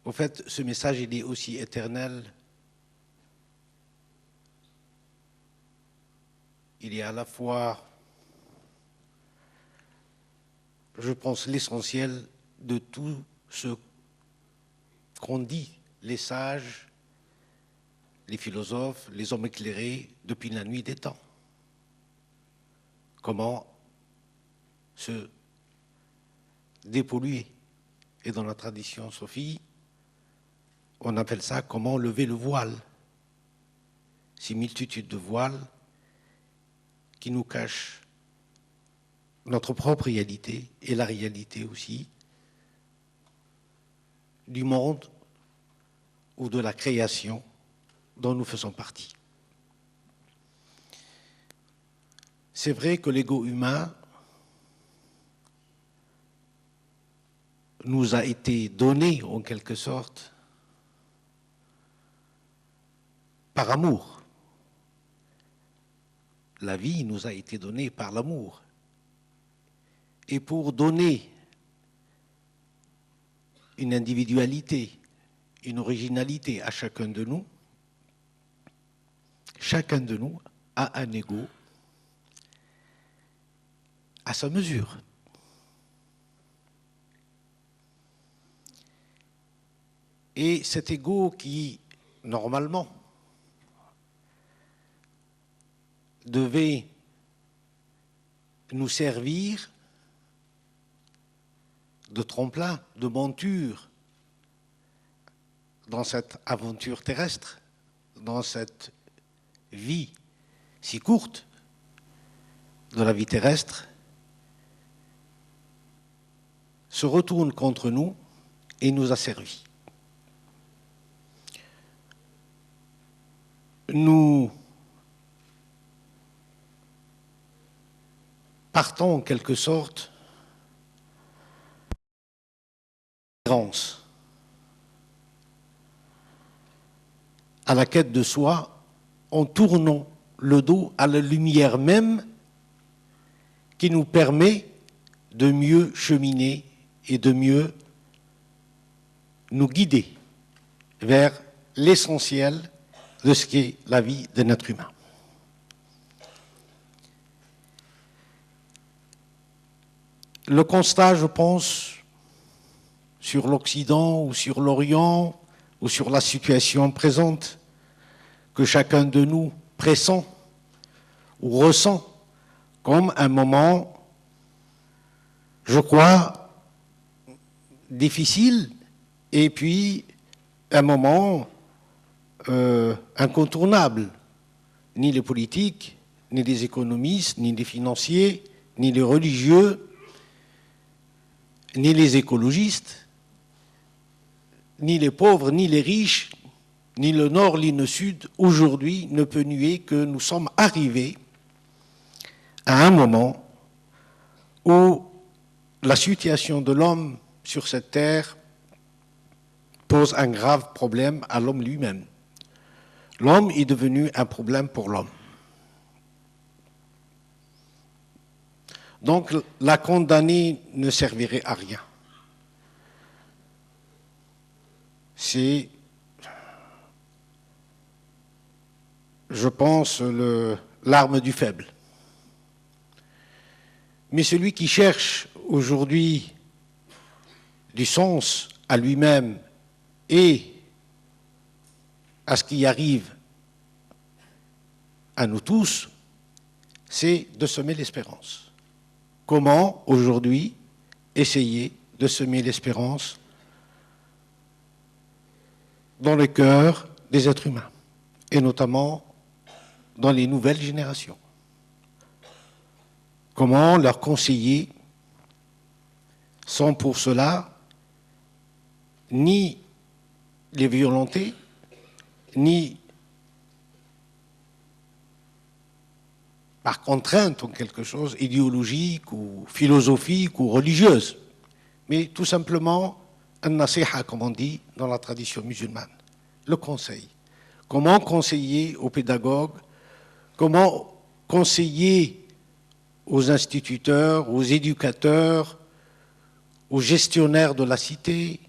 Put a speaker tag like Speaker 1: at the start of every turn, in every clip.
Speaker 1: Au fait, ce message, il est aussi éternel. Il est à la fois, je pense, l'essentiel de tout ce qu'ont dit les sages, les philosophes, les hommes éclairés depuis la nuit des temps. Comment se dépolluer. Et dans la tradition soufie, on appelle ça comment lever le voile. Ces multitudes de voiles qui nous cachent notre propre réalité et la réalité aussi du monde ou de la création dont nous faisons partie. C'est vrai que l'ego humain nous a été donné en quelque sorte par amour. La vie nous a été donnée par l'amour. Et pour donner une individualité, une originalité à chacun de nous a un ego à sa mesure. Et cet ego qui, normalement, devait nous servir de tremplin, de monture dans cette aventure terrestre, dans cette vie si courte de la vie terrestre, se retourne contre nous et nous a servi. Nous partons en quelque sorte à la quête de soi en tournant le dos à la lumière même qui nous permet de mieux cheminer et de mieux nous guider vers l'essentiel de ce qu'est la vie d'un être humain. Le constat, je pense, sur l'Occident ou sur l'Orient ou sur la situation présente que chacun de nous pressent ou ressent comme un moment, je crois, difficile et puis un moment incontournable. Ni les politiques, ni les économistes, ni les financiers, ni les religieux, ni les écologistes, ni les pauvres, ni les riches, ni le nord, ni le sud, aujourd'hui ne peut nier que nous sommes arrivés à un moment où la situation de l'homme sur cette terre pose un grave problème à l'homme lui-même. L'homme est devenu un problème pour l'homme. Donc la condamner ne servirait à rien. C'est, je pense, l'arme du faible. Mais celui qui cherche aujourd'hui du sens à lui-même et à ce qui arrive à nous tous, c'est de semer l'espérance. Comment, aujourd'hui, essayer de semer l'espérance dans le cœur des êtres humains, et notamment dans les nouvelles générations. Comment leur conseiller, sans pour cela ni les violenter, ni par contrainte en quelque chose idéologique ou philosophique ou religieuse, mais tout simplement un nasiha, comme on dit dans la tradition musulmane, le conseil. Comment conseiller aux pédagogues, comment conseiller aux instituteurs, aux éducateurs, aux gestionnaires de la cité,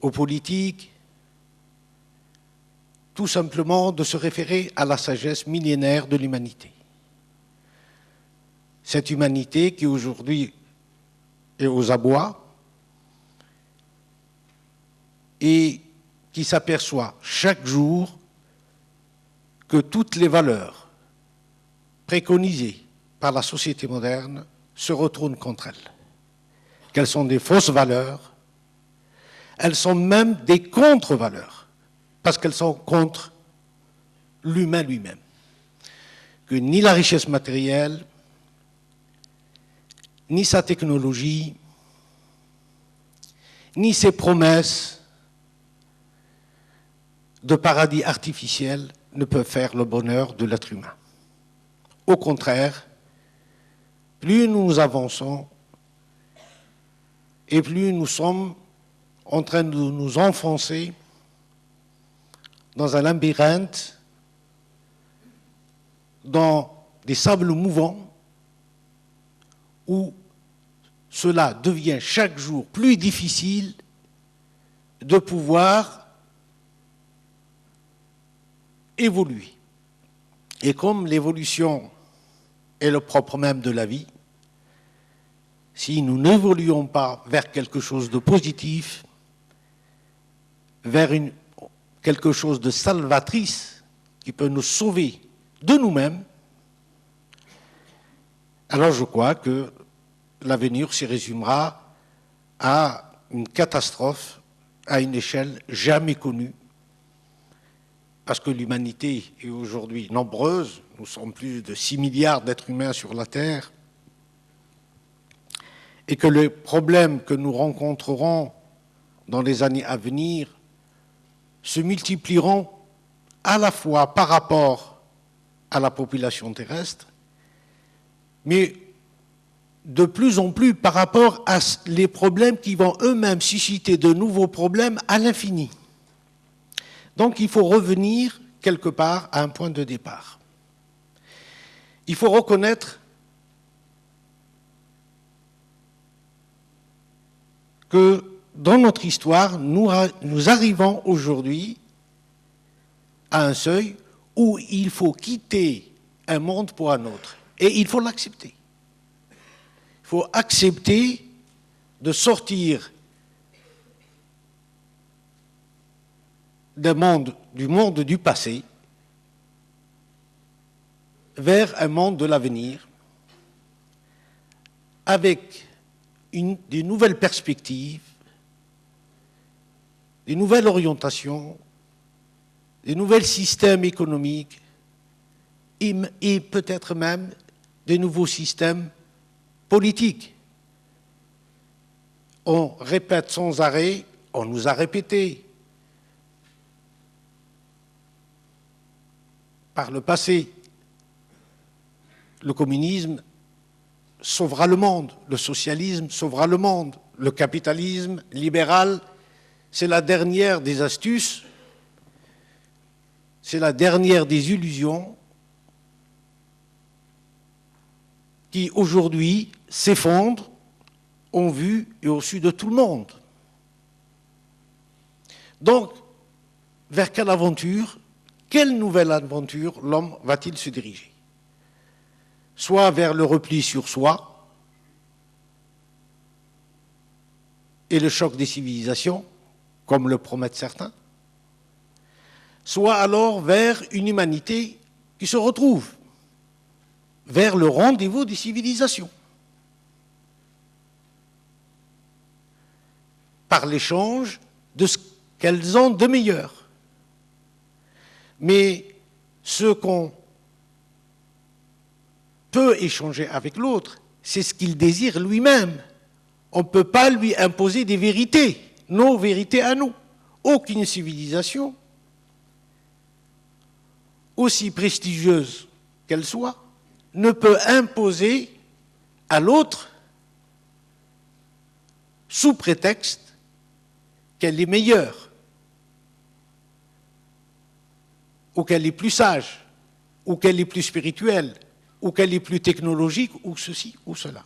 Speaker 1: aux politiques, tout simplement de se référer à la sagesse millénaire de l'humanité. Cette humanité qui aujourd'hui est aux abois et qui s'aperçoit chaque jour que toutes les valeurs préconisées par la société moderne se retournent contre elles. Qu'elles sont des fausses valeurs, elles sont même des contre-valeurs, parce qu'elles sont contre l'humain lui-même. Que ni la richesse matérielle, ni sa technologie, ni ses promesses de paradis artificiel ne peuvent faire le bonheur de l'être humain. Au contraire, plus nous avançons et plus nous sommes en train de nous enfoncer dans un labyrinthe, dans des sables mouvants, où cela devient chaque jour plus difficile de pouvoir évoluer. Et comme l'évolution est le propre même de la vie, si nous n'évoluons pas vers quelque chose de positif, vers quelque chose de salvatrice qui peut nous sauver de nous-mêmes, alors je crois que l'avenir s'y résumera à une catastrophe à une échelle jamais connue, parce que l'humanité est aujourd'hui nombreuse, nous sommes plus de 6 milliards d'êtres humains sur la Terre, et que les problèmes que nous rencontrerons dans les années à venir se multiplieront à la fois par rapport à la population terrestre, mais de plus en plus par rapport à les problèmes qui vont eux-mêmes susciter de nouveaux problèmes à l'infini. Donc il faut revenir quelque part à un point de départ. Il faut reconnaître que dans notre histoire, nous arrivons aujourd'hui à un seuil où il faut quitter un monde pour un autre. Et il faut l'accepter. Il faut accepter de sortir du monde du passé vers un monde de l'avenir avec des nouvelles perspectives, des nouvelles orientations, des nouveaux systèmes économiques et peut-être même des nouveaux systèmes politiques. On répète sans arrêt, on nous a répété par le passé, le communisme sauvera le monde, le socialisme sauvera le monde, le capitalisme libéral, c'est la dernière des astuces, c'est la dernière des illusions qui aujourd'hui s'effondrent en vue et au su de tout le monde. Donc, vers quelle aventure, quelle nouvelle aventure l'homme va-t-il se diriger? Soit vers le repli sur soi et le choc des civilisations, comme le promettent certains, soit alors vers une humanité qui se retrouve vers le rendez-vous des civilisations, par l'échange de ce qu'elles ont de meilleur. Mais ce qu'on peut échanger avec l'autre, c'est ce qu'il désire lui-même. On ne peut pas lui imposer des vérités, nos vérités à nous. Aucune civilisation, aussi prestigieuse qu'elle soit, ne peut imposer à l'autre, sous prétexte qu'elle est meilleure, ou qu'elle est plus sage, ou qu'elle est plus spirituelle, ou qu'elle est plus technologique, ou ceci, ou cela.